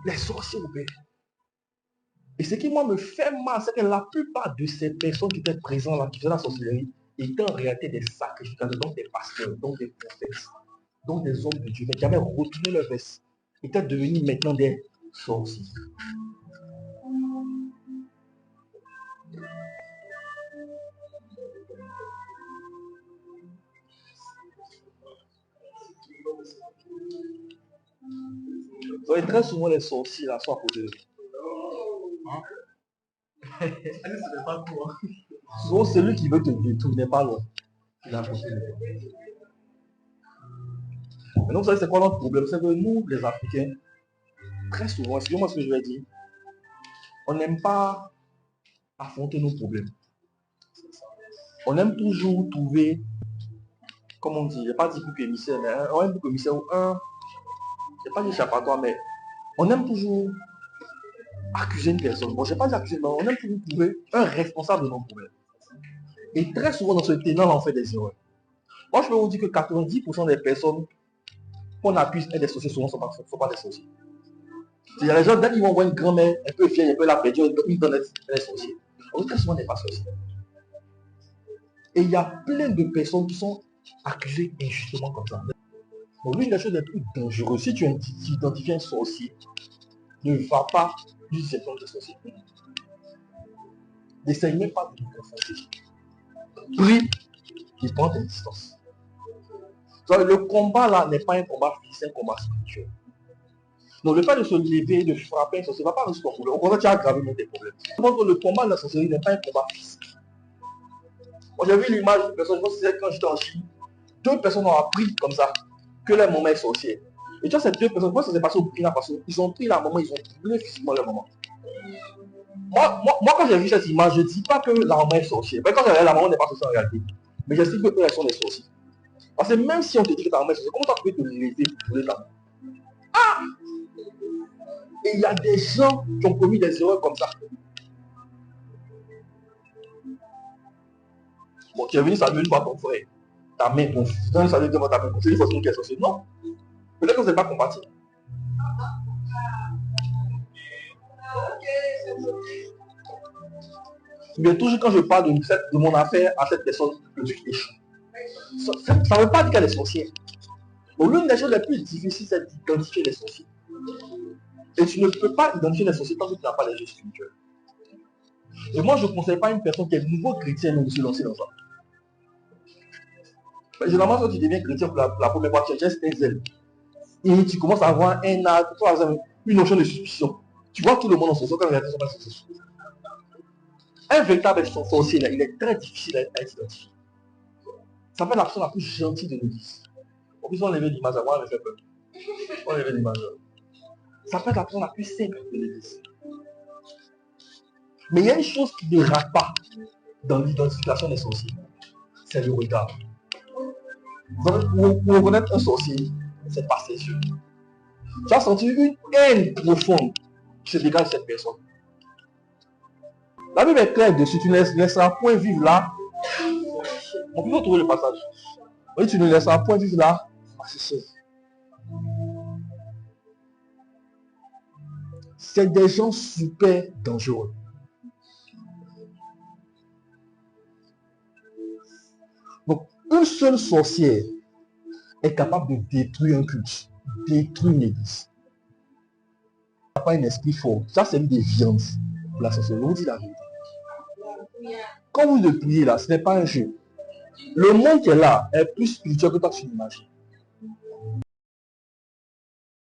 Les sorciers opèrent. Et ce qui, moi, me fait mal, c'est que la plupart de ces personnes qui étaient présentes là, qui faisaient la sorcellerie, étaient en réalité des sacrificateurs, donc des pasteurs, donc des prophètes, donc des hommes de Dieu, mais qui avaient retourné leur veste, étaient devenus maintenant des sorciers. Donc, très souvent, les sorciers là sont à côté de nous. Hein? Souvent, celui qui veut te détruire n'est pas loin. Il est à côté de toi. Mais donc, vous savez, c'est quoi notre problème? C'est que nous, les Africains, très souvent, excusez-moi ce que je vais dire, on n'aime pas affronter nos problèmes. On aime toujours trouver, comme on dit, je n'ai pas dit bouc émissaire, mais un bouc émissaire ou un, je n'ai pas dit échappatoire, mais on aime toujours accuser une personne. Bon, je n'ai pas dit accuser, mais on aime toujours trouver un responsable de nos problèmes. Et très souvent, dans ce tenant, on fait des erreurs. Moi, je peux vous dire que 90% des personnes qu'on accuse être des sorciers, souvent ne sont pas des sorciers. Il y a les gens, dès qu'ils vont voir une grand-mère, un peu vieille, un peu la perdue, ils donnent des sorciers. On très souvent n'est pas sorcier. Et il y a plein de personnes qui sont accusées injustement comme ça. Donc, l'une des choses les plus dangereuses, si tu identifies un sorcier, ne va pas lui dire que c'est sorcier. N'essaye même pas de le confronter. Prie et prends tes distances. Donc, le combat là n'est pas un combat physique, c'est un combat spirituel. Donc le fait de se lever et de frapper un sorcier ne va pas résoudre ton problème. Au contraire, tu as aggravé même tes problèmes. Donc le combat de la sorcellerie n'est pas un combat physique. Moi j'ai vu l'image d'une personne, je pense que c'est quand j'étais en Chine, deux personnes ont appris comme ça que leur maman est sorcière. Et tu vois, ces deux personnes, moi ça s'est passé au Burkina Faso, ils ont pris la maman, ils ont brûlé physiquement leur maman. Moi quand j'ai vu cette image, je ne dis pas que la maman est sorcière. Mais quand j'ai regardé la maman n'est pas sorcière en réalité. Mais j'estime que eux, elles sont des sorciers. Parce que même si on te dit que ta maman est sorcière, comment tu peux te lever pour brûler ta maman? Ah! Et il y a des gens qui ont commis des erreurs comme ça. Bon, tu es venu saluer une fois ton frère, ta main, ton fils, tu es venu saluer devant ta main, c'est une façon qu'elle est sorcière. Non, peut-être que vous n'êtes pas compatible. Mais toujours quand je parle de mon affaire à cette personne, le truc échoue. Ça ne veut pas dire qu'elle est sorcière. Donc l'une des choses les plus difficiles, c'est d'identifier les sorciers. Et tu ne peux pas identifier les sorciers tant que tu n'as pas les yeux spirituels. Et moi, je ne conseille pas à une personne qui est nouveau chrétien de se lancer dans ça. Généralement, quand tu deviens chrétien pour la première fois, tu as un zèle. Et tu commences à avoir une notion de suspicion. Tu vois tout le monde en sorcier quand il y a des personnes en sorcier. Un véritable sorcier, il est très difficile à identifier. Ça peut être la personne la plus gentille de l'église. En plus, on enlève l'image à moi, elle me fait peur. On enlève l'image. Ça peut être la personne la plus simple de l'église. Mais il y a une chose qui ne rate pas dans l'identification des sorciers. C'est le regard. Pour reconnaître un sorcier, c'est pas ses yeux. Tu as senti une haine profonde qui se dégage de cette personne. La Bible est claire dessus, tu ne laisseras point vivre là. On peut trouver le passage. Oui, tu ne laisseras point vivre là. C'est des gens super dangereux. Donc, une seule sorcière est capable de détruire un culte, détruire une église. Il n'y a pas un esprit fort. Ça, c'est une des viandes pour la sorcellerie. On vous dit la vérité. Quand vous le priez là, ce n'est pas un jeu. Le monde qui est là est plus spirituel que toi tu l'imagines.